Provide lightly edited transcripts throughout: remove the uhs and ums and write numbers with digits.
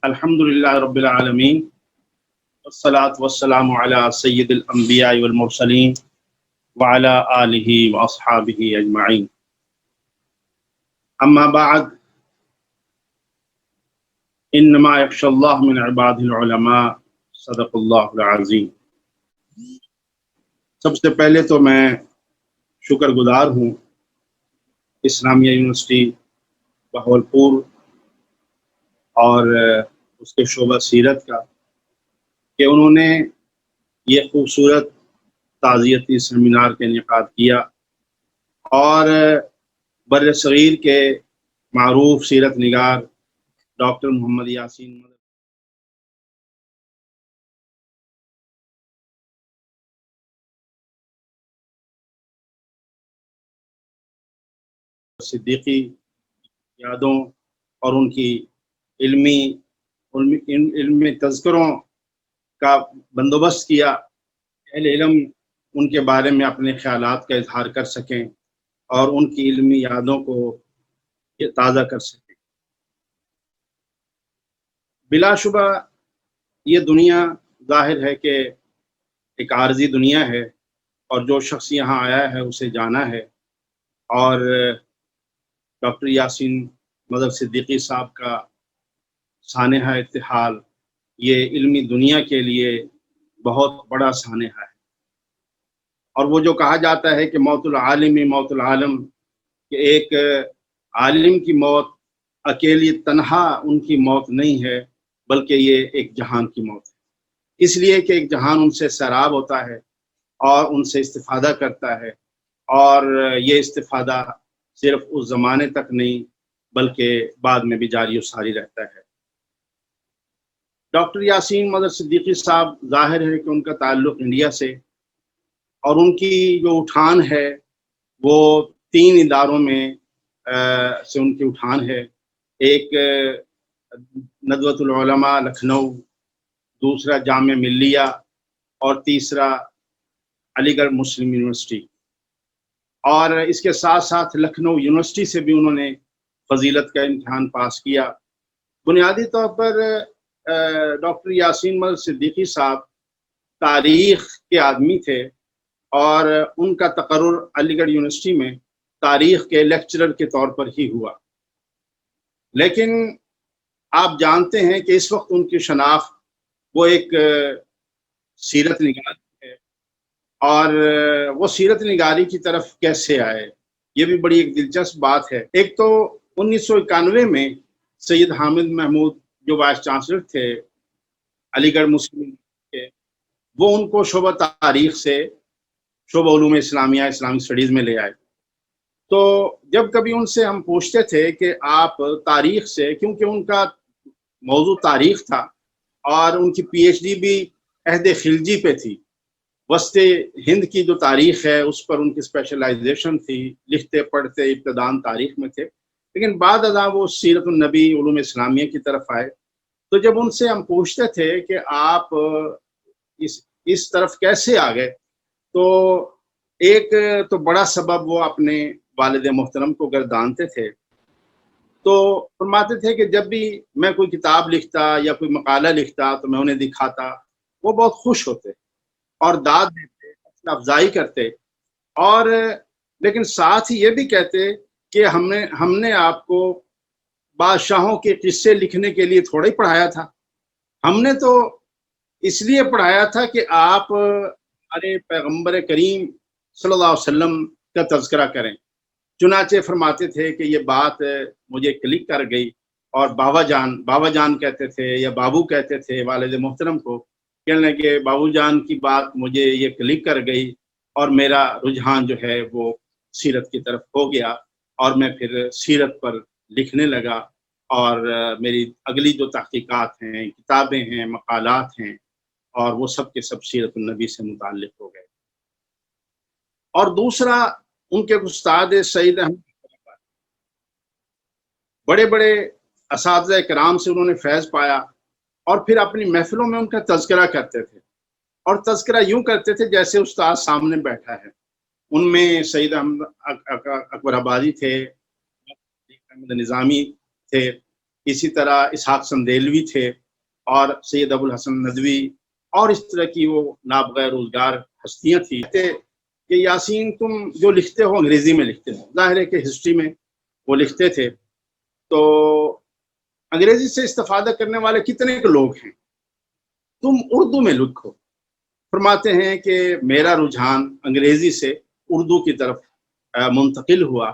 الحمدللہ رب العالمین والصلاة والسلام علی سید الانبیاء والمرسلین وعلی آلہ واصحابہ اجمعین، اما بعد، انما یخشی اللہ من عبادہ العلماء، صدق اللہ العظیم۔ سب سے پہلے تو میں شکر گزار ہوں اسلامیہ یونیورسٹی بہاولپور اور اس کے شعبہ سیرت کا کہ انہوں نے یہ خوبصورت تعزیتی سیمینار کا انعقاد کیا اور بر صغیر کے معروف سیرت نگار ڈاکٹر محمد یاسین صدیقی یادوں اور ان کی علمی تذکروں کا بندوبست کیا، اہل علم ان کے بارے میں اپنے خیالات کا اظہار کر سکیں اور ان کی علمی یادوں کو تازہ کر سکیں۔ بلا شبہ یہ دنیا ظاہر ہے کہ ایک عارضی دنیا ہے، اور جو شخص یہاں آیا ہے اسے جانا ہے، اور ڈاکٹر یاسین مظہر صدیقی صاحب کا سانحہ ارتحال یہ علمی دنیا کے لیے بہت بڑا سانحہ ہے۔ اور وہ جو کہا جاتا ہے کہ موت العالم موت العالم، کہ ایک عالم کی موت اکیلی تنہا ان کی موت نہیں ہے، بلکہ یہ ایک جہان کی موت ہے، اس لیے کہ ایک جہان ان سے سیراب ہوتا ہے اور ان سے استفادہ کرتا ہے، اور یہ استفادہ صرف اس زمانے تک نہیں بلکہ بعد میں بھی جاری و ساری رہتا ہے۔ ڈاکٹر یاسین مظہر صدیقی صاحب ظاہر ہے کہ ان کا تعلق انڈیا سے، اور ان کی جو اٹھان ہے وہ 3 اداروں میں سے ان کی اٹھان ہے۔ ایک ندوۃ العلماء لکھنؤ، دوسرا جامعہ ملیہ، اور تیسرا علی گڑھ مسلم یونیورسٹی، اور اس کے ساتھ ساتھ لکھنؤ یونیورسٹی سے بھی انہوں نے فضیلت کا امتحان پاس کیا۔ بنیادی طور پر ڈاکٹر یاسین مظہر صدیقی صاحب تاریخ کے آدمی تھے، اور ان کا تقرر علی گڑھ یونیورسٹی میں تاریخ کے لیکچرر کے طور پر ہی ہوا، لیکن آپ جانتے ہیں کہ اس وقت ان کی شناخت وہ ایک سیرت نگار ہے، اور وہ سیرت نگاری کی طرف کیسے آئے یہ بھی بڑی ایک دلچسپ بات ہے۔ ایک تو 1991 میں سید حامد محمود جو وائس چانسلر تھے علی گڑھ مسلم کے، وہ ان کو شعبہ تاریخ سے شعبہ علوم اسلامیہ اسلامک اسٹڈیز میں لے آئے۔ تو جب کبھی ان سے ہم پوچھتے تھے کہ آپ تاریخ سے، کیونکہ ان کا موضوع تاریخ تھا اور ان کی پی ایچ ڈی بھی عہد خلجی پہ تھی، وسط ہند کی جو تاریخ ہے اس پر ان کی اسپیشلائزیشن تھی، لکھتے پڑھتے ابتدان تاریخ میں تھے، لیکن بعد ازاں وہ سیرت النبی علوم اسلامیہ کی طرف آئے۔ تو جب ان سے ہم پوچھتے تھے کہ آپ اس طرف کیسے آ گئے، تو ایک تو بڑا سبب وہ اپنے والد محترم کو گردانتے تھے۔ تو فرماتے تھے کہ جب بھی میں کوئی کتاب لکھتا یا کوئی مقالہ لکھتا تو میں انہیں دکھاتا، وہ بہت خوش ہوتے اور داد دیتے، حوصلہ افزائی کرتے، اور لیکن ساتھ ہی یہ بھی کہتے کہ ہم نے آپ کو بادشاہوں کے قصے لکھنے کے لیے تھوڑا ہی پڑھایا تھا، ہم نے تو اس لیے پڑھایا تھا کہ آپ ہمارے پیغمبر کریم صلی اللہ علیہ وسلم کا تذکرہ کریں۔ چنانچہ فرماتے تھے کہ یہ بات مجھے کلک کر گئی، اور بابا جان کہتے تھے یا بابو کہتے تھے والد محترم کو، کہنے کہ بابو جان کی بات مجھے یہ کلک کر گئی، اور میرا رجحان جو ہے وہ سیرت کی طرف ہو گیا، اور میں پھر سیرت پر لکھنے لگا، اور میری اگلی جو تحقیقات ہیں، کتابیں ہیں، مقالات ہیں، اور وہ سب کے سب سیرت النبی سے متعلق ہو گئے۔ اور دوسرا ان کے استاد سعید احمد، بڑے بڑے اساتذہ کرام سے انہوں نے فیض پایا، اور پھر اپنی محفلوں میں ان کا تذکرہ کرتے تھے، اور تذکرہ یوں کرتے تھے جیسے استاد سامنے بیٹھا ہے۔ ان میں سید احمد اکبر آبادی تھے، احمد نظامی تھے، اسی طرح اسحاق سندیلوی تھے اور سید ابو الحسن ندوی اور اس طرح کی وہ نابغہ روزگار ہستیاں تھیں کہ یاسین تم جو لکھتے ہو انگریزی میں لکھتے ہو. ظاہر ہے کہ ہسٹری میں وہ لکھتے تھے، تو انگریزی سے استفادہ کرنے والے کتنے کے لوگ ہیں، تم اردو میں لکھو. فرماتے ہیں کہ میرا رجحان انگریزی سے اردو کی طرف منتقل ہوا،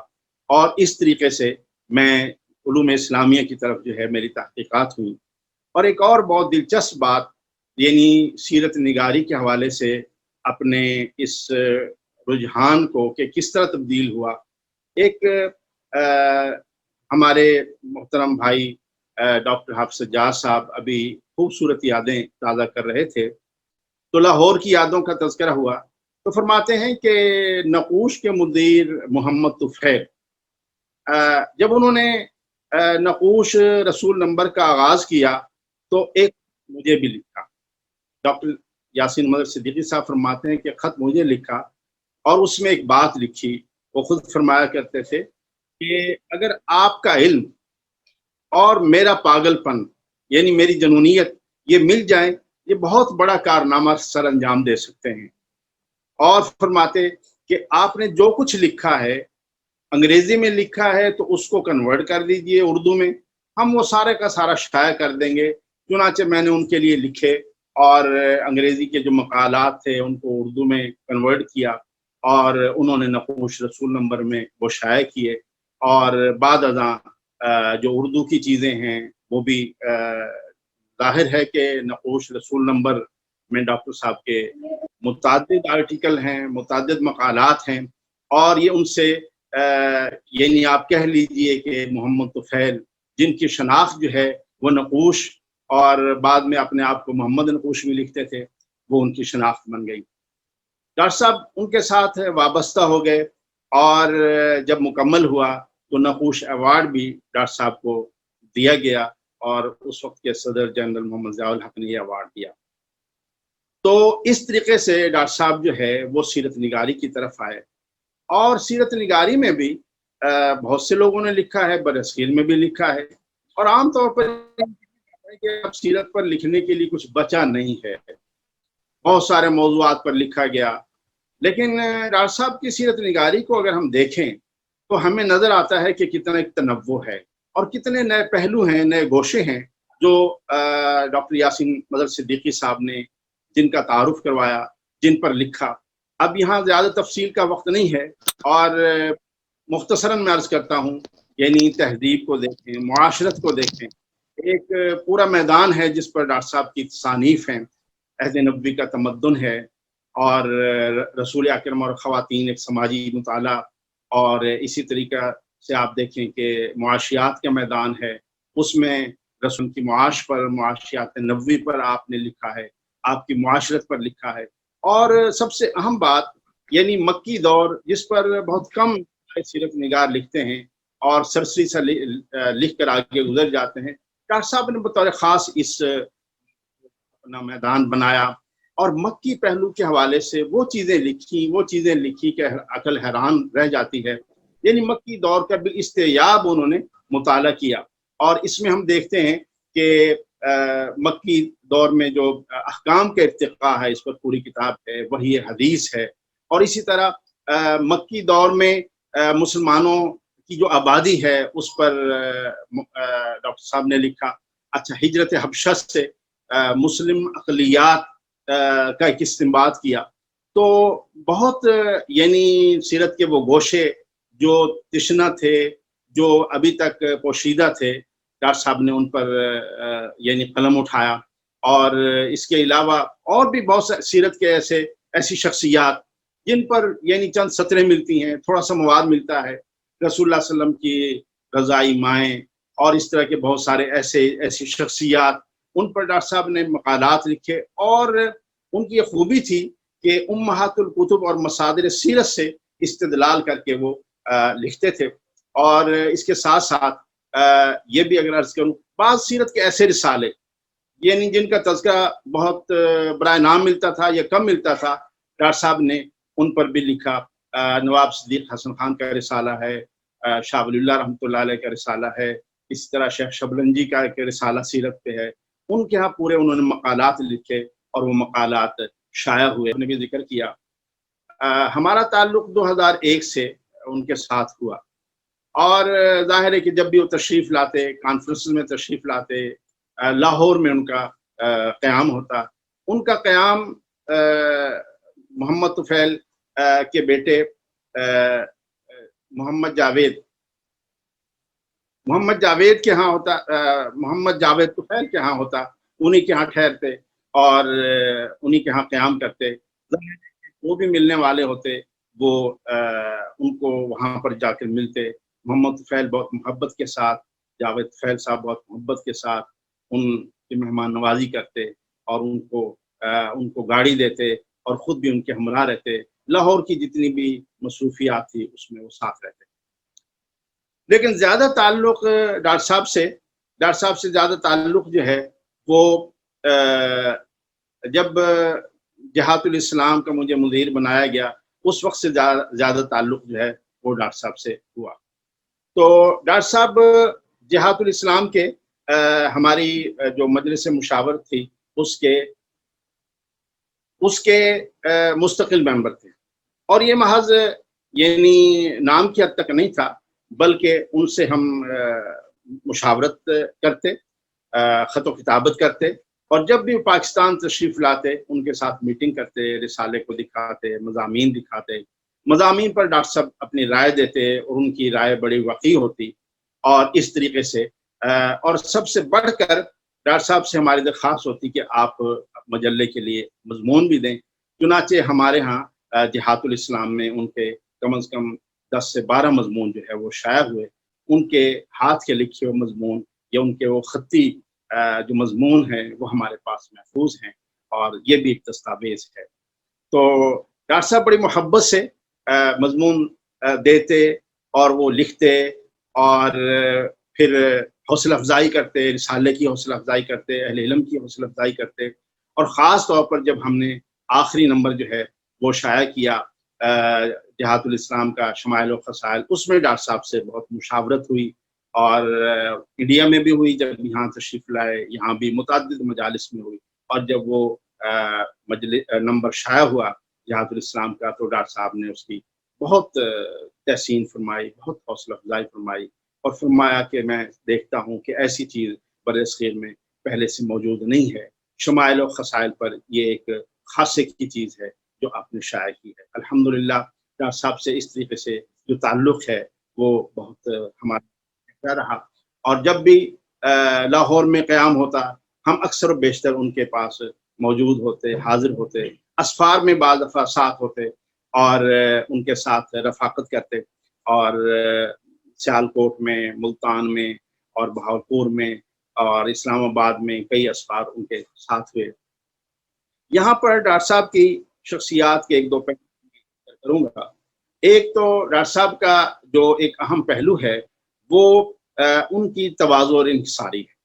اور اس طریقے سے میں علوم اسلامیہ کی طرف جو ہے میری تحقیقات ہوئی. اور ایک اور بہت دلچسپ بات، یعنی سیرت نگاری کے حوالے سے اپنے اس رجحان کو کہ کس طرح تبدیل ہوا. ایک ہمارے محترم بھائی ڈاکٹر حافظ سجاد صاحب ابھی خوبصورت یادیں تازہ کر رہے تھے، تو لاہور کی یادوں کا تذکرہ ہوا، تو فرماتے ہیں کہ نقوش کے مدیر محمد طفیل جب انہوں نے نقوش رسول نمبر کا آغاز کیا تو ایک مجھے بھی لکھا. ڈاکٹر یاسین مدر صدیقی صاحب فرماتے ہیں کہ خط مجھے لکھا، اور اس میں ایک بات لکھی. وہ خود فرمایا کرتے تھے کہ اگر آپ کا علم اور میرا پاگل پن یعنی میری جنونیت یہ مل جائیں، یہ بہت بڑا کارنامہ سر انجام دے سکتے ہیں. اور فرماتے کہ آپ نے جو کچھ لکھا ہے انگریزی میں لکھا ہے تو اس کو کنورٹ کر دیجئے اردو میں، ہم وہ سارے کا سارا شائع کر دیں گے. چنانچہ میں نے ان کے لیے لکھے اور انگریزی کے جو مقالات تھے ان کو اردو میں کنورٹ کیا، اور انہوں نے نقوش رسول نمبر میں وہ شائع کیے. اور بعد ازاں جو اردو کی چیزیں ہیں وہ بھی ظاہر ہے کہ نقوش رسول نمبر میں ڈاکٹر صاحب کے متعدد آرٹیکل ہیں، متعدد مقالات ہیں، اور یہ ان سے یعنی آپ کہہ لیجئے کہ محمد طفیل جن کی شناخت جو ہے وہ نقوش، اور بعد میں اپنے آپ کو محمد نقوش بھی لکھتے تھے، وہ ان کی شناخت بن گئی. ڈاکٹر صاحب ان کے ساتھ وابستہ ہو گئے، اور جب مکمل ہوا تو نقوش ایوارڈ بھی ڈاکٹر صاحب کو دیا گیا، اور اس وقت کے صدر جنرل محمد ضیاء الحق نے یہ ایوارڈ دیا. تو اس طریقے سے ڈاکٹر صاحب جو ہے وہ سیرت نگاری کی طرف آئے. اور سیرت نگاری میں بھی بہت سے لوگوں نے لکھا ہے، برصغیر میں بھی لکھا ہے، اور عام طور پر کہ اب سیرت پر لکھنے کے لیے کچھ بچا نہیں ہے، بہت سارے موضوعات پر لکھا گیا. لیکن ڈاکٹر صاحب کی سیرت نگاری کو اگر ہم دیکھیں تو ہمیں نظر آتا ہے کہ کتنا ایک تنوع ہے، اور کتنے نئے پہلو ہیں، نئے گوشے ہیں جو ڈاکٹر یاسین مدر صدیقی صاحب نے جن کا تعارف کروایا، جن پر لکھا. اب یہاں زیادہ تفصیل کا وقت نہیں ہے، اور مختصراً میں عرض کرتا ہوں، یعنی تہذیب کو دیکھیں، معاشرت کو دیکھیں، ایک پورا میدان ہے جس پر ڈاکٹر صاحب کی تصانیف ہیں. عہد نبوی کا تمدن ہے، اور رسول اکرم اور خواتین ایک سماجی مطالعہ، اور اسی طریقہ سے آپ دیکھیں کہ معاشیات کا میدان ہے، اس میں رسول کی معاش پر، معاشیات نبوی پر آپ نے لکھا ہے، آپ کی معاشرت پر لکھا ہے. اور سب سے اہم بات یعنی مکی دور جس پر بہت کم سیرت نگار لکھتے ہیں اور سرسری سے لکھ کر آگے گزر جاتے ہیں، ڈاکٹر صاحب نے بطور خاص اس اپنا میدان بنایا، اور مکی پہلو کے حوالے سے وہ چیزیں لکھی کہ عقل حیران رہ جاتی ہے. یعنی مکی دور کا بالاستیاب انہوں نے مطالعہ کیا، اور اس میں ہم دیکھتے ہیں کہ مکی دور میں جو احکام کا ارتقاء ہے اس پر پوری کتاب ہے، وحی حدیث ہے. اور اسی طرح مکی دور میں مسلمانوں کی جو آبادی ہے اس پر ڈاکٹر صاحب نے لکھا. اچھا، ہجرت حبشہ سے مسلم اقلیات کا ایک استنباط کیا. تو بہت یعنی سیرت کے وہ گوشے جو تشنہ تھے، جو ابھی تک پوشیدہ تھے، ڈاکٹر صاحب نے ان پر یعنی قلم اٹھایا. اور اس کے علاوہ اور بھی بہت سیرت کے ایسی شخصیات جن پر یعنی چند سطریں ملتی ہیں، تھوڑا سا مواد ملتا ہے، رسول اللہ صلی اللہ علیہ وسلم کی رضائی مائیں، اور اس طرح کے بہت سارے ایسی شخصیات، ان پر ڈاکٹر صاحب نے مقالات لکھے. اور ان کی یہ خوبی تھی کہ امہات الکتب اور مصادر سیرت سے استدلال کر کے وہ لکھتے تھے. اور اس کے ساتھ ساتھ یہ بھی اگر عرض کروں، بعض سیرت کے ایسے رسالے یعنی جن کا تذکرہ بہت برائے نام ملتا تھا یا کم ملتا تھا، ڈاکٹر صاحب نے ان پر بھی لکھا. نواب صدیق حسن خان کا رسالہ ہے، شاہ ولی اللہ رحمۃ اللہ علیہ کا رسالہ ہے، اسی طرح شیخ شبلنجی کا ایک رسالہ سیرت پہ ہے، ان کے ہاں پورے انہوں نے مقالات لکھے اور وہ مقالات شائع ہوئے، انہوں نے بھی ذکر کیا۔ ہمارا تعلق 2001 سے ان کے ساتھ ہوا، اور ظاہر ہے کہ جب بھی وہ تشریف لاتے، کانفرنس میں تشریف لاتے، لاہور میں ان کا قیام ہوتا، ان کا قیام محمد طفیل کے بیٹے محمد جاوید کے ہاں ہوتا، محمد جاوید طفیل کے ہاں ہوتا، انہی کے ہاں ٹھہرتے اور انہی کے ہاں قیام کرتے۔ وہ بھی ملنے والے ہوتے، وہ ان کو وہاں پر جا کر ملتے۔ محمد طفیل بہت محبت کے ساتھ، جاوید طفیل صاحب بہت محبت کے ساتھ ان کی مہمان نوازی کرتے اور ان کو گاڑی دیتے اور خود بھی ان کے ہمراہ رہتے۔ لاہور کی جتنی بھی مصروفیات تھی اس میں وہ ساتھ رہتے۔ لیکن زیادہ تعلق ڈاکٹر صاحب سے زیادہ تعلق جو ہے وہ جب جہاد الاسلام کا مجھے مدیر بنایا گیا، اس وقت سے زیادہ تعلق جو ہے وہ ڈاکٹر صاحب سے ہوا۔ تو ڈاکٹر صاحب جہاد الاسلام کے ہماری جو مجلس مشاورت تھی اس کے مستقل ممبر تھے، اور یہ محض یعنی نام کی حد تک نہیں تھا، بلکہ ان سے ہم مشاورت کرتے، خط و کتابت کرتے، اور جب بھی پاکستان تشریف لاتے ان کے ساتھ میٹنگ کرتے، رسالے کو دکھاتے، مضامین دکھاتے، مضامین پر ڈاکٹر صاحب اپنی رائے دیتے اور ان کی رائے بڑی وقیع ہوتی، اور اس طریقے سے اور سب سے بڑھ کر ڈاکٹر صاحب سے ہماری درخواست ہوتی کہ آپ مجلے کے لیے مضمون بھی دیں۔ چنانچہ ہمارے ہاں جہاد الاسلام میں ان کے کم از کم 10 سے 12 مضمون جو ہے وہ شائع ہوئے۔ ان کے ہاتھ کے لکھے ہوئے مضمون یا ان کے وہ خطی جو مضمون ہیں وہ ہمارے پاس محفوظ ہیں، اور یہ بھی ایک دستاویز ہے۔ تو ڈاکٹر صاحب بڑی محبت سے مضمون دیتے اور وہ لکھتے، اور پھر حوصلہ افزائی کرتے، رسالے کی حوصلہ افزائی کرتے، اہل علم کی حوصلہ افزائی کرتے، اور خاص طور پر جب ہم نے آخری نمبر جو ہے وہ شائع کیا جہاد الاسلام کا شمائل و خصائل، اس میں ڈاکٹر صاحب سے بہت مشاورت ہوئی، اور انڈیا میں بھی ہوئی، جب یہاں تشریف لائے یہاں بھی متعدد مجالس میں ہوئی، اور جب وہ نمبر شائع ہوا جہاد الاسلام کا تو ڈاکٹر صاحب نے اس کی بہت تحسین فرمائی، بہت حوصلہ افزائی فرمائی، اور فرمایا کہ میں دیکھتا ہوں کہ ایسی چیز برصغیر میں پہلے سے موجود نہیں ہے، شمائل و خصائل پر یہ ایک خاصے کی چیز ہے جو آپ نے شائع کی ہے۔ الحمدللہ ڈاکٹر صاحب سے اس طریقے سے جو تعلق ہے وہ بہت ہمارا رہا، اور جب بھی لاہور میں قیام ہوتا ہم اکثر و بیشتر ان کے پاس موجود ہوتے، حاضر ہوتے، اسفار میں بعض دفعہ ساتھ ہوتے اور ان کے ساتھ رفاقت کرتے، اور سیالکوٹ میں، ملتان میں اور بہاولپور میں اور اسلام آباد میں کئی اسفار ان کے ساتھ ہوئے۔ یہاں پر ڈاکٹر صاحب کی شخصیات کے ایک دو پہلو کروں گا۔ ایک تو ڈاکٹر صاحب کا جو ایک اہم پہلو ہے وہ ان کی تواضع اور انکساری ہے۔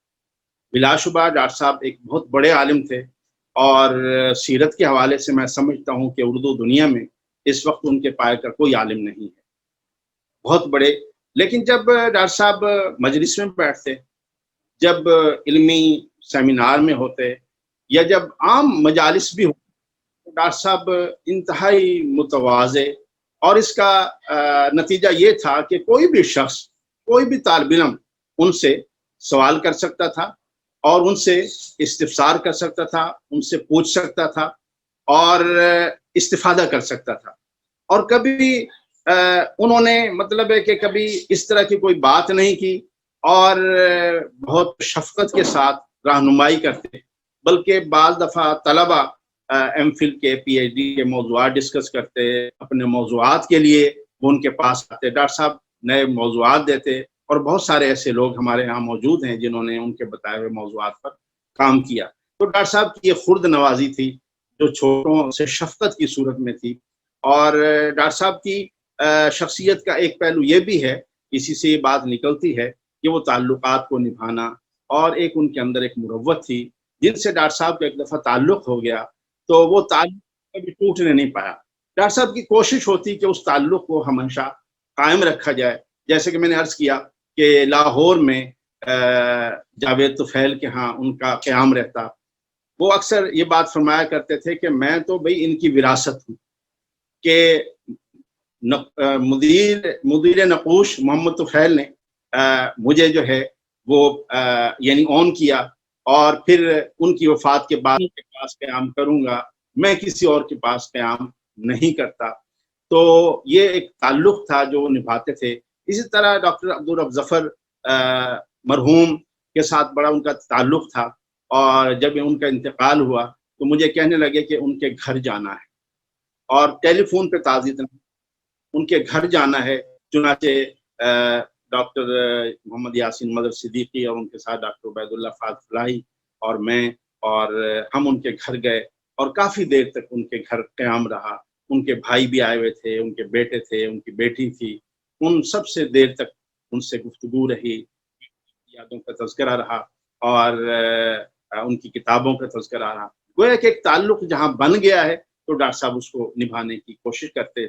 بلا شبہ ڈاکٹر صاحب ایک بہت بڑے عالم تھے، اور سیرت کے حوالے سے میں سمجھتا ہوں کہ اردو دنیا میں اس وقت ان کے پائے کا کوئی عالم نہیں ہے، بہت بڑے۔ لیکن جب ڈاکٹر صاحب مجلس میں بیٹھتے، جب علمی سیمینار میں ہوتے، یا جب عام مجالس بھی ہوتے، ڈاکٹر صاحب انتہائی متواضع، اور اس کا نتیجہ یہ تھا کہ کوئی بھی شخص، کوئی بھی طالب علم ان سے سوال کر سکتا تھا، اور ان سے استفسار کر سکتا تھا، ان سے پوچھ سکتا تھا، اور استفادہ کر سکتا تھا، اور کبھی انہوں نے مطلب ہے کہ کبھی اس طرح کی کوئی بات نہیں کی، اور بہت شفقت کے ساتھ رہنمائی کرتے، بلکہ بعض دفعہ طلبہ ایم فل کے پی ایچ ڈی کے موضوعات ڈسکس کرتے، اپنے موضوعات کے لیے وہ ان کے پاس آتے، ڈاکٹر صاحب نئے موضوعات دیتے، اور بہت سارے ایسے لوگ ہمارے ہاں موجود ہیں جنہوں نے ان کے بتائے ہوئے موضوعات پر کام کیا۔ تو ڈاکٹر صاحب کی یہ خرد نوازی تھی جو چھوٹوں سے شفقت کی صورت میں تھی، اور ڈاکٹر صاحب کی شخصیت کا ایک پہلو یہ بھی ہے، اسی سے یہ بات نکلتی ہے کہ وہ تعلقات کو نبھانا، اور ایک ان کے اندر ایک مروت تھی، جن سے ڈاکٹر صاحب کا ایک دفعہ تعلق ہو گیا تو وہ تعلق کبھی ٹوٹنے نہیں پایا۔ ڈاکٹر صاحب کی کوشش ہوتی کہ اس تعلق کو ہمیشہ قائم رکھا جائے۔ جیسے کہ میں نے عرض کیا کہ لاہور میں جاوید طفیل کے ہاں ان کا قیام رہتا، وہ اکثر یہ بات فرمایا کرتے تھے کہ میں تو بھئی ان کی وراثت ہوں، کہ مدیر نقوش محمد طفیل نے مجھے جو ہے وہ یعنی اون کیا، اور پھر ان کی وفات کے بعد کے پاس قیام کروں گا، میں کسی اور کے پاس قیام نہیں کرتا۔ تو یہ ایک تعلق تھا جو نبھاتے تھے۔ اسی طرح ڈاکٹر عبدالرب ظفر مرحوم کے ساتھ بڑا ان کا تعلق تھا، اور جب ان کا انتقال ہوا تو مجھے کہنے لگے کہ ان کے گھر جانا ہے، اور ٹیلی فون پہ تعزیت ان کے گھر جانا ہے۔ چنانچہ ڈاکٹر محمد یاسین مدر صدیقی اور ان کے ساتھ ڈاکٹر عبید اللہ فاض فلاحی اور میں، اور ہم ان کے گھر گئے، اور کافی دیر تک ان کے گھر قیام رہا۔ ان کے بھائی بھی آئے ہوئے تھے، ان کے بیٹے تھے، ان کی بیٹی تھی، ان سب سے دیر تک ان سے گفتگو رہی، یادوں کا تذکرہ رہا، اور ان کی کتابوں کا تذکرہ رہا۔ گویا کہ ایک تعلق جہاں بن گیا ہے تو ڈاکٹر صاحب اس کو نبھانے کی کوشش کرتے۔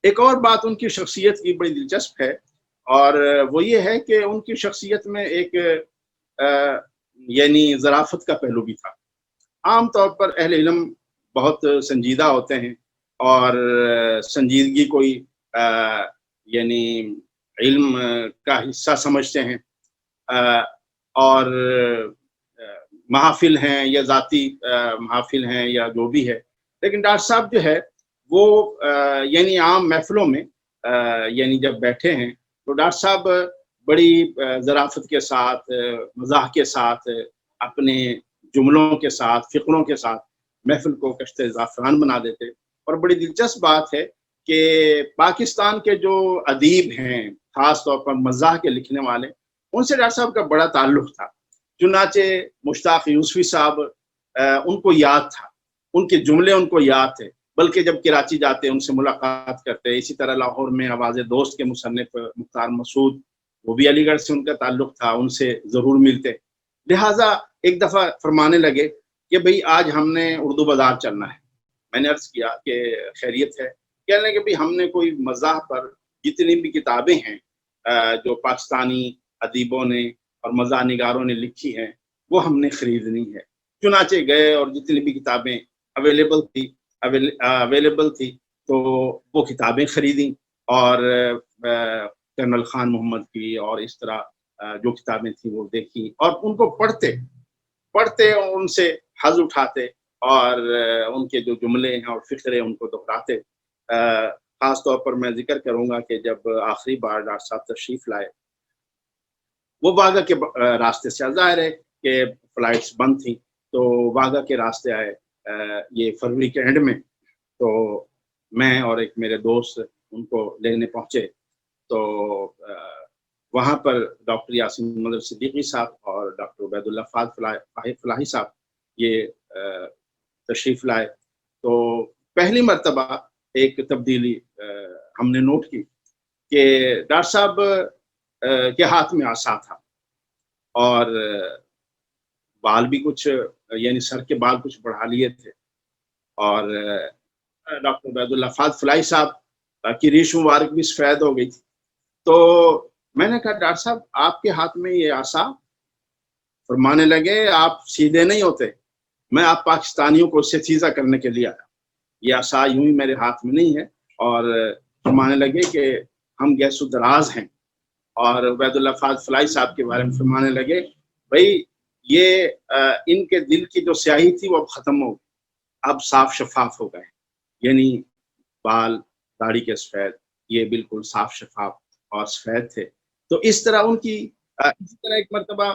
ایک اور بات ان کی شخصیت کی بڑی دلچسپ ہے، اور وہ یہ ہے کہ ان کی شخصیت میں ایک یعنی ظرافت کا پہلو بھی تھا۔ عام طور پر اہل علم بہت سنجیدہ ہوتے ہیں، اور سنجیدگی کوئی یعنی علم کا حصہ سمجھتے ہیں، اور محافل ہیں یا ذاتی محافل ہیں یا جو بھی ہے، لیکن ڈاکٹر صاحب جو ہے وہ یعنی عام محفلوں میں یعنی جب بیٹھے ہیں تو ڈاکٹر صاحب بڑی ظرافت کے ساتھ، مزاح کے ساتھ، اپنے جملوں کے ساتھ، فقروں کے ساتھ محفل کو کشت زعفران بنا دیتے۔ اور بڑی دلچسپ بات ہے کہ پاکستان کے جو ادیب ہیں، خاص طور پر مزاح کے لکھنے والے، ان سے ڈاکٹر صاحب کا بڑا تعلق تھا۔ چنانچہ مشتاق یوسفی صاحب ان کو یاد تھا، ان کے جملے ان کو یاد تھے، بلکہ جب کراچی جاتے ان سے ملاقات کرتے۔ اسی طرح لاہور میں آواز دوست کے مصنف مختار مسعود، وہ بھی علی گڑھ سے ان کا تعلق تھا، ان سے ضرور ملتے۔ لہٰذا ایک دفعہ فرمانے لگے کہ بھئی آج ہم نے اردو بازار چلنا ہے۔ میں نے عرض کیا کہ خیریت ہے؟ کہنے لگے کہ بھئی ہم نے کوئی مزاح پر جتنی بھی کتابیں ہیں جو پاکستانی ادیبوں نے اور مزاح نگاروں نے لکھی ہیں وہ ہم نے خریدنی ہے۔ چنانچہ گئے اور جتنی بھی کتابیں اویلیبل تھی تو وہ کتابیں خریدیں، اور کرنل خان محمد کی اور اس طرح جو کتابیں تھیں وہ دیکھی، اور ان کو پڑھتے اور ان سے حظ اٹھاتے، اور ان کے جو جملے ہیں اور فقرے ان کو دہراتے۔ خاص طور پر میں ذکر کروں گا کہ جب آخری بار ڈاکٹر صاحب تشریف لائے، وہ واگا کے راستے سے، ظاہر ہے کہ فلائٹس بند تھیں تو واگا کے راستے آئے یہ فروری کے اینڈ میں۔ تو میں اور ایک میرے دوست ان کو لینے پہنچے، تو وہاں پر ڈاکٹر یاسین مدر صدیقی صاحب اور ڈاکٹر عبید اللہ فاض فلاحی صاحب یہ تشریف لائے۔ تو پہلی مرتبہ ایک تبدیلی ہم نے نوٹ کی کہ ڈاکٹر صاحب کے ہاتھ میں عصا تھا، اور بال بھی کچھ یعنی سر کے بال کچھ بڑھا لیے تھے، اور ڈاکٹر عبید اللہ فاض فلاحی صاحب کی ریش مبارک بھی سفید ہو گئی تھی۔ تو میں نے کہا ڈاکٹر صاحب آپ کے ہاتھ میں یہ عصا؟ فرمانے لگے آپ سیدھے نہیں ہوتے، میں آپ پاکستانیوں کو ستیزہ کرنے کے لیے آیا، یہ عصا یوں ہی میرے ہاتھ میں نہیں ہے۔ اور فرمانے لگے کہ ہم گیس و دراز ہیں، اور عبید اللہ فاض فلاحی صاحب کے بارے میں فرمانے لگے بھائی یہ ان کے دل کی جو سیاہی تھی وہ اب ختم ہو گئی، اب صاف شفاف ہو گئے، یعنی بال داڑھی کے سفید یہ بالکل صاف شفاف اور سفید تھے۔ تو اس طرح ان کی اسی طرح ایک مرتبہ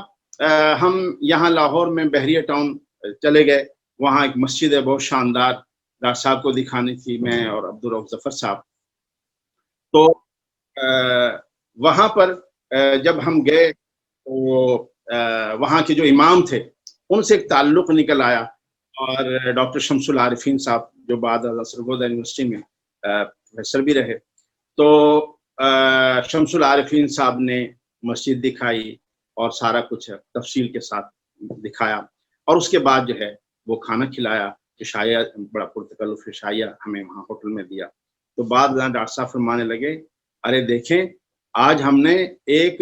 ہم یہاں لاہور میں بحریہ ٹاؤن چلے گئے، وہاں ایک مسجد ہے بہت شاندار، ڈاکٹر صاحب کو دکھانی تھی، میں اور عبدالرب ظفر صاحب۔ تو وہاں پر جب ہم گئے تو وہاں کے جو امام تھے ان سے ایک تعلق نکل آیا، اور ڈاکٹر شمس العارفین صاحب جو بعد ازاں سرگودا یونیورسٹی میں پروفیسر بھی رہے، تو شمس العارفین صاحب نے مسجد دکھائی اور سارا کچھ تفصیل کے ساتھ دکھایا، اور اس کے بعد جو ہے وہ کھانا کھلایا، عشائیہ بڑا پرتکلف عشائیہ ہمیں وہاں ہوٹل میں دیا۔ تو بعد ڈاکٹر صاحب فرمانے لگے ارے دیکھیں آج ہم نے ایک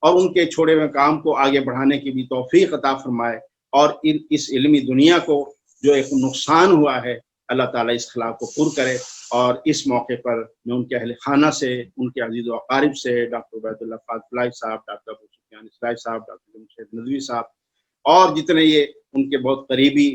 اور ان کے چھوڑے ہوئے کام کو آگے بڑھانے کی بھی توفیق عطا فرمائے، اور اس علمی دنیا کو جو ایک نقصان ہوا ہے اللہ تعالیٰ اس خلا کو پر کرے۔ اور اس موقع پر میں ان کے اہل خانہ سے، ان کے عزیز و اقارب سے، ڈاکٹر عبید اللہ فاضل صاحب، ڈاکٹر ابو سفیان اسلائی صاحب، ڈاکٹر جمشید ندوی صاحب، اور جتنے یہ ان کے بہت قریبی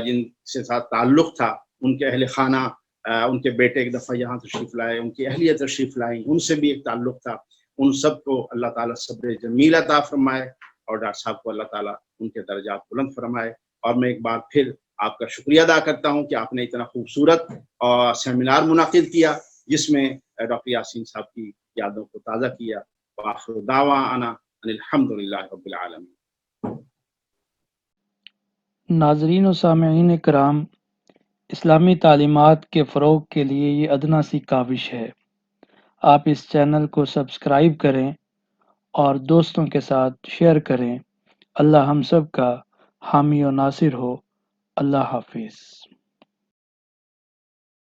جن سے ساتھ تعلق تھا، ان کے اہل خانہ، ان کے بیٹے ایک دفعہ یہاں تشریف لائے، ان کی اہلیہ تشریف لائیں، ان سے بھی ایک تعلق تھا، ان سب کو اللہ تعالیٰ صبر جمیل عطا فرمائے، اور ڈاکٹر صاحب کو اللہ تعالیٰ ان کے درجات بلند فرمائے۔ اور میں ایک بار پھر آپ کا شکریہ ادا کرتا ہوں کہ آپ نے اتنا خوبصورت سیمینار منعقد کیا، جس میں ڈاکٹر یاسین صاحب کی یادوں کو تازہ کیا۔ وآخر دعوانا ان الحمد للہ رب العالمین۔ ناظرین و سامعین کرام، اسلامی تعلیمات کے فروغ کے لیے یہ ادنا سی کاوش ہے۔ آپ اس چینل کو سبسکرائب کریں اور دوستوں کے ساتھ شیئر کریں۔ اللہ ہم سب کا حامی و ناصر ہو۔ اللہ حافظ۔